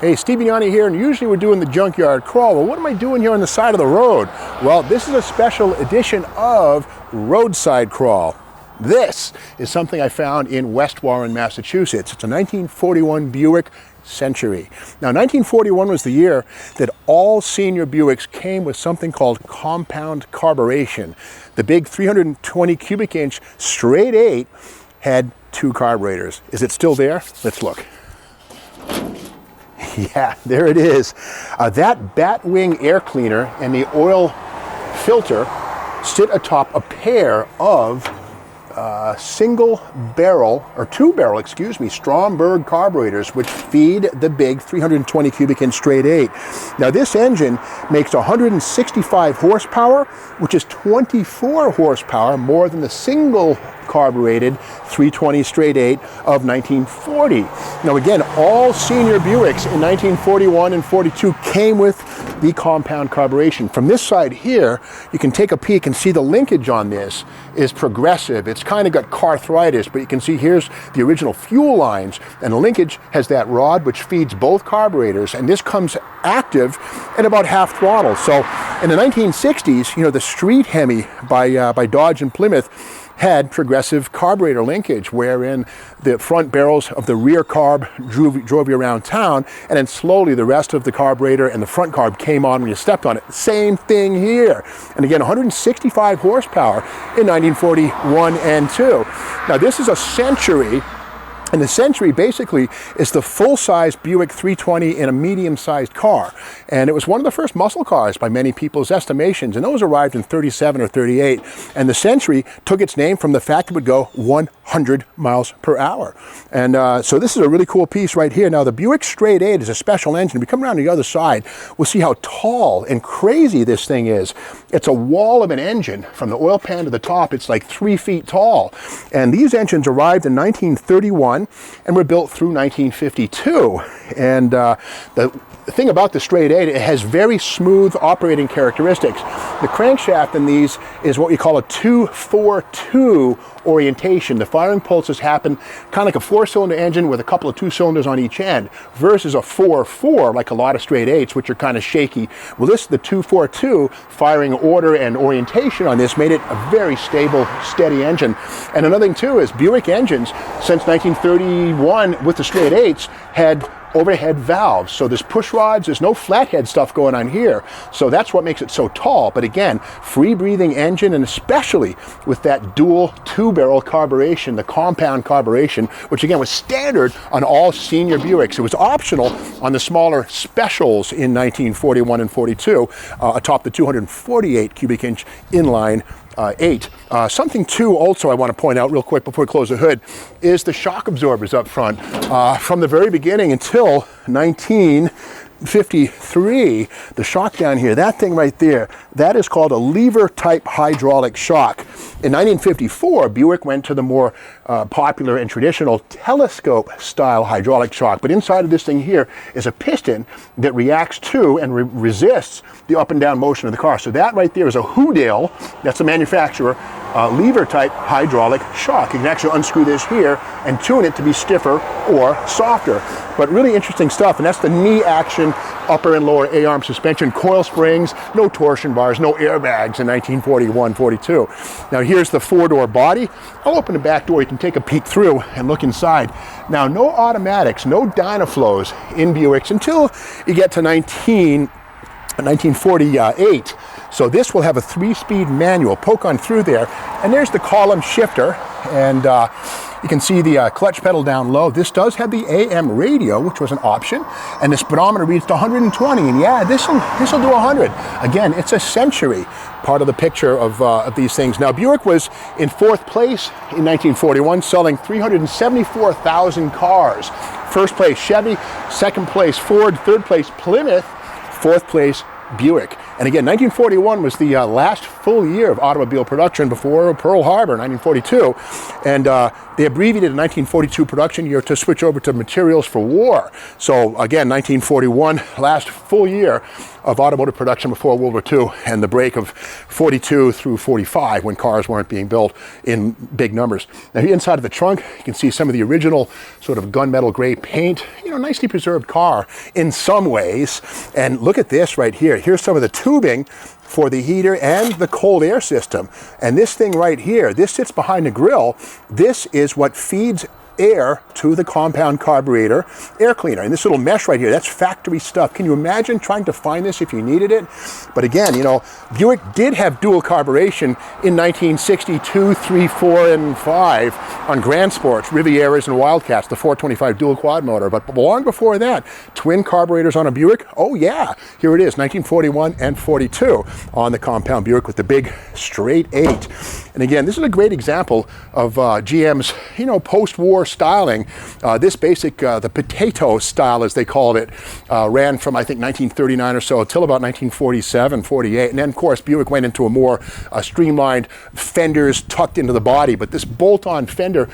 Hey, Steve Bignani here, and usually we're doing the junkyard crawl. Well, what am I doing here on the side of the road? Well, this is a special edition of Roadside Crawl. This is something I found in West Warren, Massachusetts. It's a 1941 Buick Century. Now, 1941 was the year that all senior Buicks came with something called compound carburation. The big 320 cubic inch straight 8 had 2 carburetors. Is it still there? Let's look. Yeah, there it is. That Batwing air cleaner and the oil filter sit atop a pair of single barrel, or 2 barrel, excuse me, Stromberg carburetors, which feed the big 320 cubic inch straight 8. Now this engine makes 165 horsepower, which is 24 horsepower more than the single carbureted 320 straight 8 of 1940. Now again, all senior Buicks in 1941 and 42 came with the compound carburation. From this side here, you can take a peek and see the linkage on this is progressive. It's kind of got carthritis, but you can see here's the original fuel lines, and the linkage has that rod which feeds both carburetors, and this comes active at about half throttle. So in the 1960s, you know, the street Hemi by Dodge and Plymouth had progressive carburetor linkage, wherein the front barrels of the rear carb drove you around town, and then slowly the rest of the carburetor and the front carb came on when you stepped on it. Same thing here. And again, 165 horsepower in 1941 and 2. Now this is a Century. And the Century basically is the full-size Buick 320 in a medium-sized car. And it was one of the first muscle cars by many people's estimations. And those arrived in 37 or 38. And the Century took its name from the fact it would go 100 miles per hour. And so this is a really cool piece right here. Now the Buick Straight 8 is a special engine. If we come around to the other side, we'll see how tall and crazy this thing is. It's a wall of an engine. From the oil pan to the top, it's like 3 feet tall. And these engines arrived in 1931. And were built through 1952. And the thing about the straight 8, it has very smooth operating characteristics. The crankshaft in these is what we call a 2-4-2 orientation. The firing pulses happen kind of like a 4-cylinder engine with a couple of 2 cylinders on each end, versus a 4-4 like a lot of straight 8s, which are kind of shaky. Well, this, the 2-4-2 firing order and orientation on this made it a very stable, steady engine. And another thing too is Buick engines since 1931 with the straight 8s had overhead valves. So there's push rods, there's no flathead stuff going on here. So that's what makes it so tall. But again, free breathing engine, and especially with that dual 2-barrel carburation, the compound carburation, which again was standard on all senior Buicks. It was optional on the smaller Specials in 1941 and 42, atop the 248 cubic inch inline 8. Something too also I want to point out real quick before we close the hood is the shock absorbers up front. From the very beginning until 1953, the shock down here, that thing right there, that is called a lever type hydraulic shock. In 1954, Buick went to the more popular and traditional telescope style hydraulic shock, but inside of this thing here is a piston that reacts to and resists the up and down motion of the car. So that right there is a Houdale, that's the manufacturer, lever type hydraulic shock. You can actually unscrew this here and tune it to be stiffer or softer. But really interesting stuff, and that's the knee action upper and lower A-arm suspension, coil springs, no torsion bars, no airbags in 1941-42. Now here's the 4-door body. I'll open the back door, you can take a peek through and look inside. Now no automatics, no Dynaflows in Buicks until you get to 1948. So this will have a 3-speed manual. Poke on through there, and there's the column shifter, and you can see the clutch pedal down low. This does have the AM radio, which was an option, and the speedometer reads to 120, and yeah, this'll do 100. Again, it's a Century, part of the picture of these things. Now, Buick was in 4th place in 1941, selling 374,000 cars. 1st place Chevy, 2nd place Ford, 3rd place Plymouth, 4th place Buick. And again, 1941 was the last full year of automobile production before Pearl Harbor, 1942. And they abbreviated the 1942 production year to switch over to materials for war. So again, 1941, last full year of automotive production before World War II and the break of 42 through 45 when cars weren't being built in big numbers. Now inside of the trunk, you can see some of the original sort of gunmetal gray paint, nicely preserved car in some ways. And look at this right here. Here's some of the tubing for the heater and the cold air system. And this thing right here, this sits behind the grill. This is what feeds air to the compound carburetor air cleaner. And this little mesh right here, that's factory stuff. Can you imagine trying to find this if you needed it? But again, Buick did have dual carburation in 1962, 3, 4, and 5 on Grand Sports, Rivieras, and Wildcats, the 425 dual quad motor. But long before that, twin carburetors on a Buick, oh yeah, here it is, 1941 and 42 on the compound Buick with the big straight 8. And again, this is a great example of GM's, post-war styling. This basic, the potato style, as they called it, ran from, I think, 1939 or so till about 1947, 48. And then, of course, Buick went into a more streamlined fenders tucked into the body. But this bolt-on fender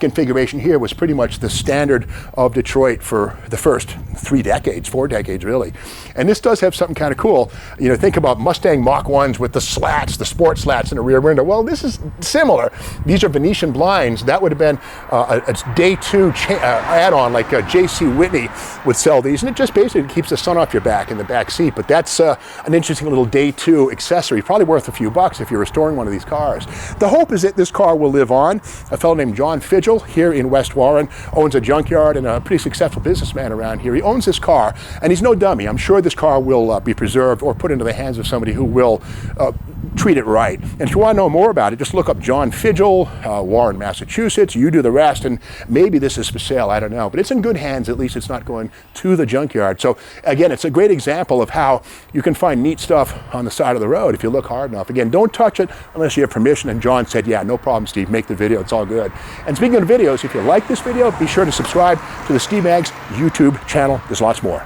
configuration here was pretty much the standard of Detroit for the first 4 decades really. And this does have something kind of cool. Think about Mustang Mach 1s with the slats, the sport slats in the rear window. Well, this is similar. These are Venetian blinds. That would have been a day 2 add-on, like J.C. Whitney would sell these, and it just basically keeps the sun off your back in the back seat. But that's an interesting little day 2 accessory, probably worth a few bucks if you're restoring one of these cars. The hope is that this car will live on. A fellow named John here in West Warren owns a junkyard and a pretty successful businessman around here. He owns this car, and he's no dummy. I'm sure this car will be preserved or put into the hands of somebody who will treat it right. And if you want to know more about it, just look up John Fidgel, Warren, Massachusetts. You do the rest, and maybe this is for sale. I don't know. But it's in good hands. At least it's not going to the junkyard. So again, it's a great example of how you can find neat stuff on the side of the road if you look hard enough. Again, don't touch it unless you have permission. And John said, yeah, no problem, Steve. Make the video. It's all good. And speaking of videos, if you like this video, be sure to subscribe to the Steve Maggs YouTube channel. There's lots more.